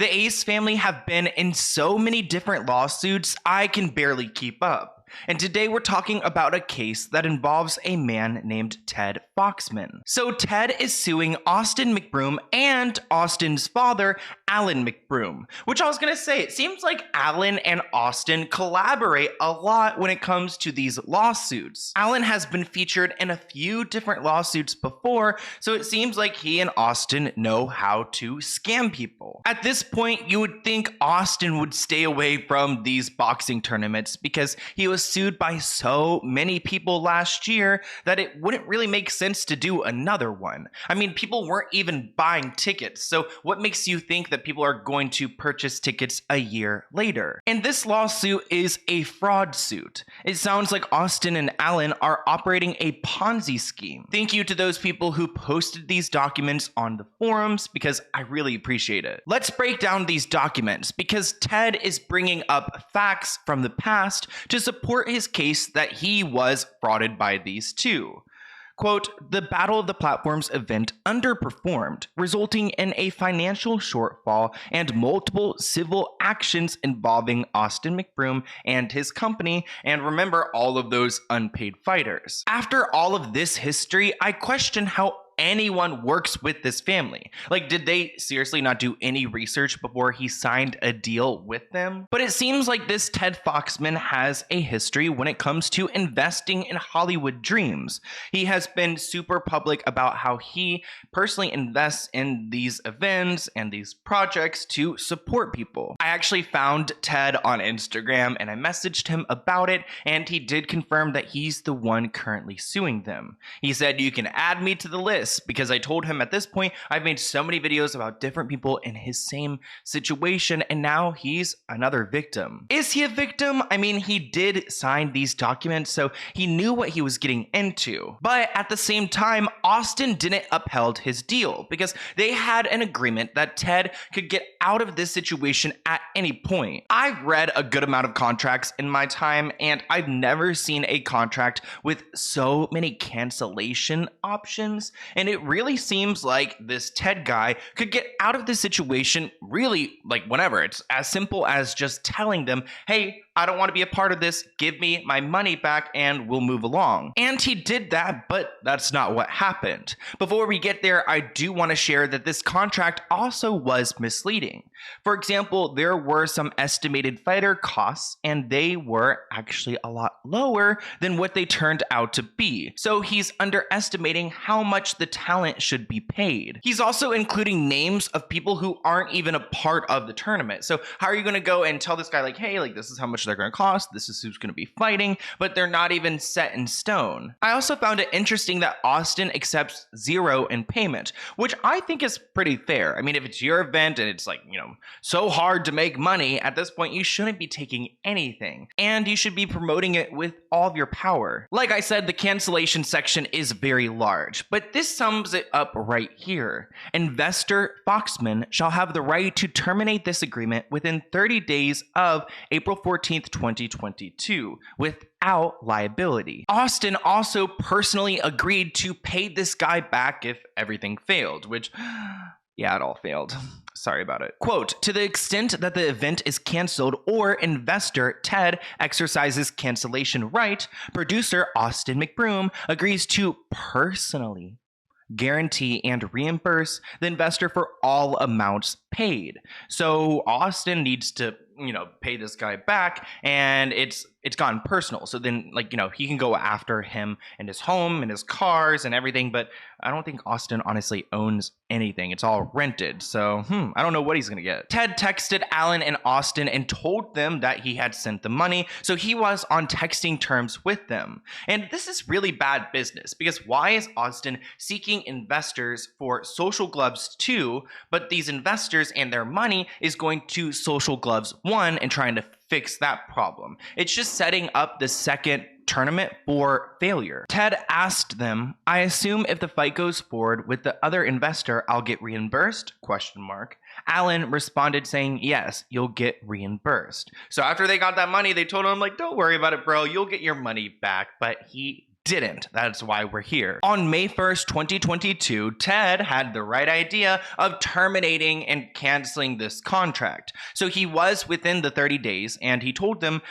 The Ace family have been in so many different lawsuits, I can barely keep up. And today we're talking about a case that involves a man named Ted Foxman. So Ted is suing Austin McBroom and Austin's father, Alan McBroom, which I was gonna say, it seems like Alan and Austin collaborate a lot when it comes to these lawsuits. Alan has been featured in a few different lawsuits before, so it seems like he and Austin know how to scam people. At this point, you would think Austin would stay away from these boxing tournaments because he was sued by so many people last year that it wouldn't really make sense to do another one. I mean, people weren't even buying tickets, so what makes you think that people are going to purchase tickets a year later? And this lawsuit is a fraud suit. It sounds like Austin and Alan are operating a Ponzi scheme. Thank you to those people who posted these documents on the forums because I really appreciate it. Let's break down these documents because Ted is bringing up facts from the past to support his case that he was frauded by these two. Quote, the Battle of the Platforms event underperformed, resulting in a financial shortfall and multiple civil actions involving Austin McBroom and his company, and remember all of those unpaid fighters. After all of this history, I question how anyone works with this family. Like, did they seriously not do any research before he signed a deal with them? But it seems like this Ted Foxman has a history when it comes to investing in Hollywood dreams. He has been super public about how he personally invests in these events and these projects to support people. I actually found Ted on Instagram and I messaged him about it, and he did confirm that he's the one currently suing them. He said, you can add me to the list, because I told him at this point I've made so many videos about different people in his same situation, and now he's another victim. Is he a victim? I mean, he did sign these documents, so he knew what he was getting into. But at the same time, Austin didn't upheld his deal because they had an agreement that Ted could get out of this situation at any point. I've read a good amount of contracts in my time, and I've never seen a contract with so many cancellation options. And it really seems like this Ted guy could get out of this situation really like whenever. It's as simple as just telling them, hey, I don't want to be a part of this. Give me my money back and we'll move along. And he did that, but that's not what happened. Before we get there, I do want to share that this contract also was misleading. For example, there were some estimated fighter costs and they were actually a lot lower than what they turned out to be. So he's underestimating how much the talent should be paid. He's also including names of people who aren't even a part of the tournament. So how are you going to go and tell this guy like, hey, like this is how much they're going to cost, this is who's going to be fighting, but they're not even set in stone. I also found it interesting that Austin accepts zero in payment, which I think is pretty fair. I mean, if it's your event and it's like, so hard to make money, at this point you shouldn't be taking anything, and you should be promoting it with all of your power. Like I said, the cancellation section is very large, but this sums it up right here. Investor Foxman shall have the right to terminate this agreement within 30 days of April 14th, 2022, without liability. Austin also personally agreed to pay this guy back if everything failed, which, yeah, it all failed. Sorry about it. Quote, to the extent that the event is canceled or investor Ted exercises cancellation right, producer Austin McBroom agrees to personally guarantee and reimburse the investor for all amounts paid. So Austin needs to, pay this guy back, and it's gotten personal. So then, he can go after him and his home and his cars and everything, but I don't think Austin honestly owns anything. It's all rented. So, I don't know what he's going to get. Ted texted Alan and Austin and told them that he had sent the money, so he was on texting terms with them. And this is really bad business because why is Austin seeking investors for Social Gloves 2, but these investors and their money is going to Social Gloves 1 and trying to fix that problem? It's just setting up the second tournament for failure. Ted asked them, I assume if the fight goes forward with the other investor, I'll get reimbursed? ? Alan responded saying, yes, you'll get reimbursed. So after they got that money, they told him, don't worry about it, bro. You'll get your money back. But he didn't. That's why we're here. On May 1st, 2022, Ted had the right idea of terminating and canceling this contract. So he was within the 30 days, and he told them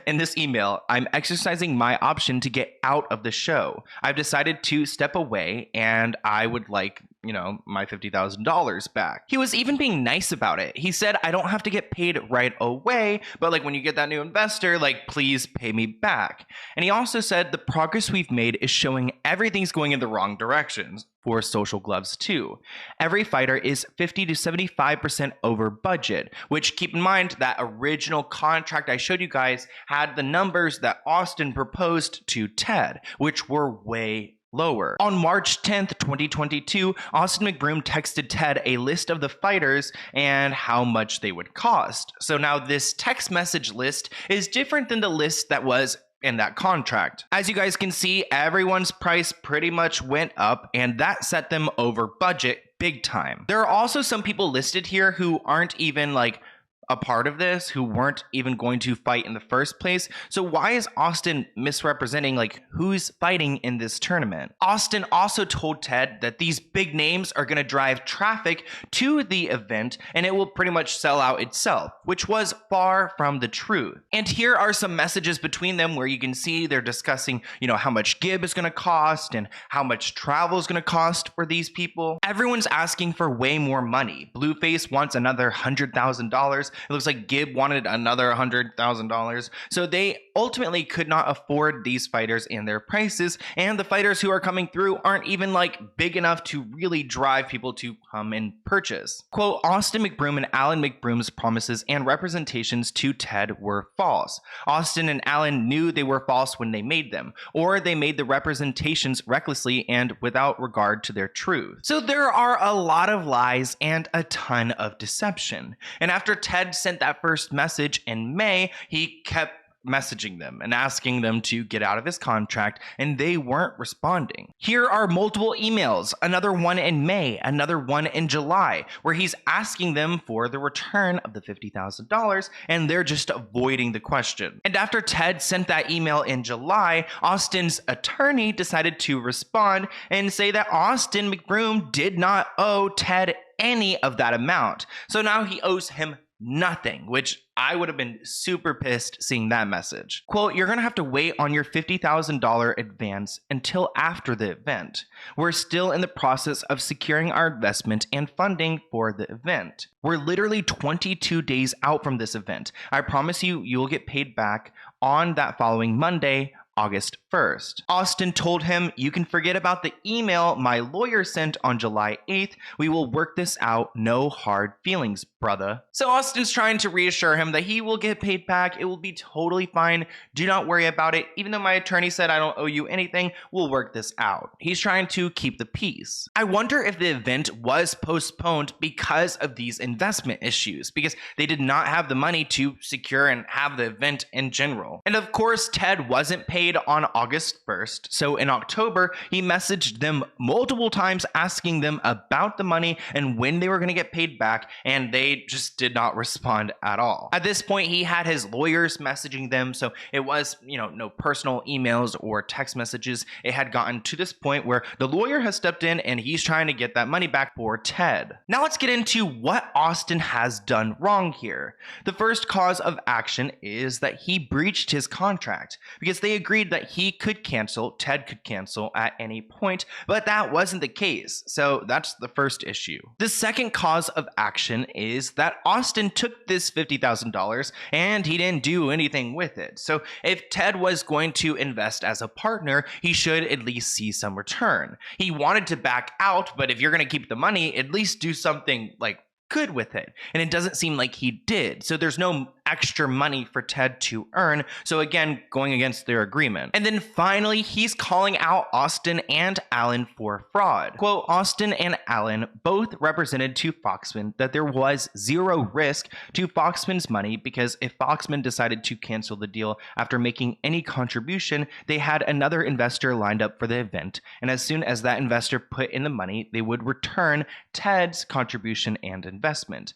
in this email, I'm exercising my option to get out of the show. I've decided to step away, and I would like, my $50,000 back. He was even being nice about it. He said, I don't have to get paid right away, but like when you get that new investor, like please pay me back. And he also said the progress we've made is showing everything's going in the wrong directions. For Social Gloves too. Every fighter is 50 to 75% over budget, which keep in mind that original contract I showed you guys had the numbers that Austin proposed to Ted, which were way lower. On March 10th, 2022, Austin McBroom texted Ted a list of the fighters and how much they would cost. So now this text message list is different than the list that was in that contract. As you guys can see, everyone's price pretty much went up, and that set them over budget big time. There are also some people listed here who aren't even like a part of this, who weren't even going to fight in the first place. So why is Austin misrepresenting like who's fighting in this tournament? Austin also told Ted that these big names are going to drive traffic to the event and it will pretty much sell out itself, which was far from the truth. And here are some messages between them where you can see they're discussing, how much Gib is going to cost and how much travel is going to cost for these people. Everyone's asking for way more money. Blueface wants another $100,000. It looks like Gib wanted another $100,000. So they ultimately could not afford these fighters and their prices. And the fighters who are coming through aren't even like big enough to really drive people to come and purchase. Quote, Austin McBroom and Alan McBroom's promises and representations to Ted were false. Austin and Alan knew they were false when they made them, or they made the representations recklessly and without regard to their truth. So there are a lot of lies and a ton of deception. And after Ted sent that first message in May, he kept messaging them and asking them to get out of his contract, and they weren't responding. Here are multiple emails, another one in May, another one in July, where he's asking them for the return of the $50,000, and they're just avoiding the question. And after Ted sent that email in July, Austin's attorney decided to respond and say that Austin McBroom did not owe Ted any of that amount. So now he owes him nothing, which I would have been super pissed seeing that message. Quote, you're going to have to wait on your $50,000 advance until after the event. We're still in the process of securing our investment and funding for the event. We're literally 22 days out from this event. I promise you, you'll get paid back on that following Monday, August 1st. Austin told him, you can forget about the email my lawyer sent on July 8th. We will work this out. No hard feelings, brother. So Austin's trying to reassure him that he will get paid back. It will be totally fine. Do not worry about it. Even though my attorney said I don't owe you anything, we'll work this out. He's trying to keep the peace. I wonder if the event was postponed because of these investment issues, because they did not have the money to secure and have the event in general. And of course, Ted wasn't paid on August 1st. So in October, he messaged them multiple times asking them about the money and when they were going to get paid back, and they just did not respond at all. At this point, he had his lawyers messaging them, so it was, no personal emails or text messages. It had gotten to this point where the lawyer has stepped in and he's trying to get that money back for Ted. Now let's get into what Austin has done wrong here. The first cause of action is that he breached his contract because they agreed that he could cancel, Ted could cancel at any point, but that wasn't the case. So that's the first issue. The second cause of action is that Austin took this $50,000 and he didn't do anything with it. So if Ted was going to invest as a partner, he should at least see some return. He wanted to back out, but if you're going to keep the money, at least do something like good with it. And it doesn't seem like he did. So there's no extra money for Ted to earn. So again, going against their agreement. And then finally, he's calling out Austin and Alan for fraud. Quote, Austin and Alan both represented to Foxman that there was zero risk to Foxman's money because if Foxman decided to cancel the deal after making any contribution, they had another investor lined up for the event. And as soon as that investor put in the money, they would return Ted's contribution and investment.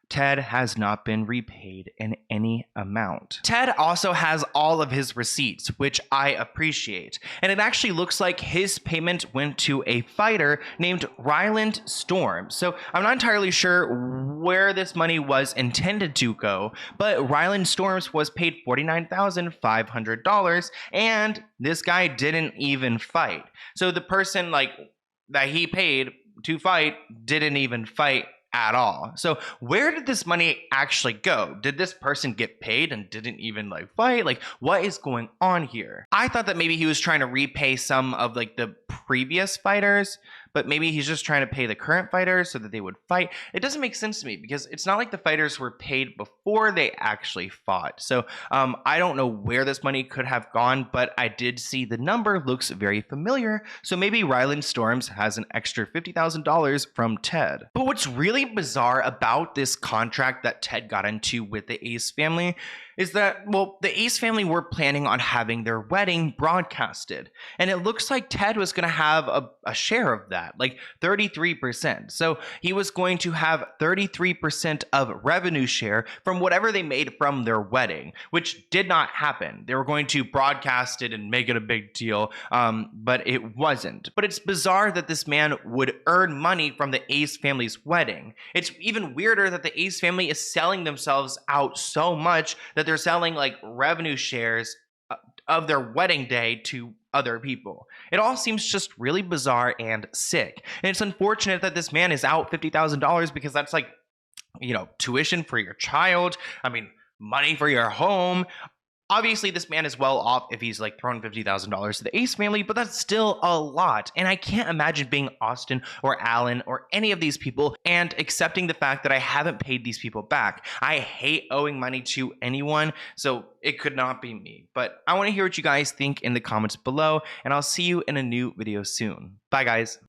Ted has not been repaid in any amount. Ted also has all of his receipts, which I appreciate. And it actually looks like his payment went to a fighter named Ryland Storm. So I'm not entirely sure where this money was intended to go, but Ryland Storms was paid $49,500, and this guy didn't even fight. So the person that he paid to fight didn't even fight at all. So where did this money actually go? Did this person get paid and didn't even fight? What is going on here? I thought that maybe he was trying to repay some of the previous fighters, but maybe he's just trying to pay the current fighters so that they would fight. It doesn't make sense to me because it's not like the fighters were paid before they actually fought. So I don't know where this money could have gone, but I did see the number looks very familiar. So maybe Ryland Storms has an extra $50,000 from Ted. But what's really bizarre about this contract that Ted got into with the Ace family is that, well, the Ace family were planning on having their wedding broadcasted. And it looks like Ted was going to have a share of that, 33%. So he was going to have 33% of revenue share from whatever they made from their wedding, which did not happen. They were going to broadcast it and make it a big deal, but it wasn't. But it's bizarre that this man would earn money from the Ace family's wedding. It's even weirder that the Ace family is selling themselves out so much that they're selling revenue shares of their wedding day to other people. It all seems just really bizarre and sick. And it's unfortunate that this man is out $50,000 because that's tuition for your child. I mean, money for your home. Obviously, this man is well off if he's throwing $50,000 to the Ace family, but that's still a lot. And I can't imagine being Austin or Alan or any of these people and accepting the fact that I haven't paid these people back. I hate owing money to anyone, so it could not be me. But I want to hear what you guys think in the comments below, and I'll see you in a new video soon. Bye, guys.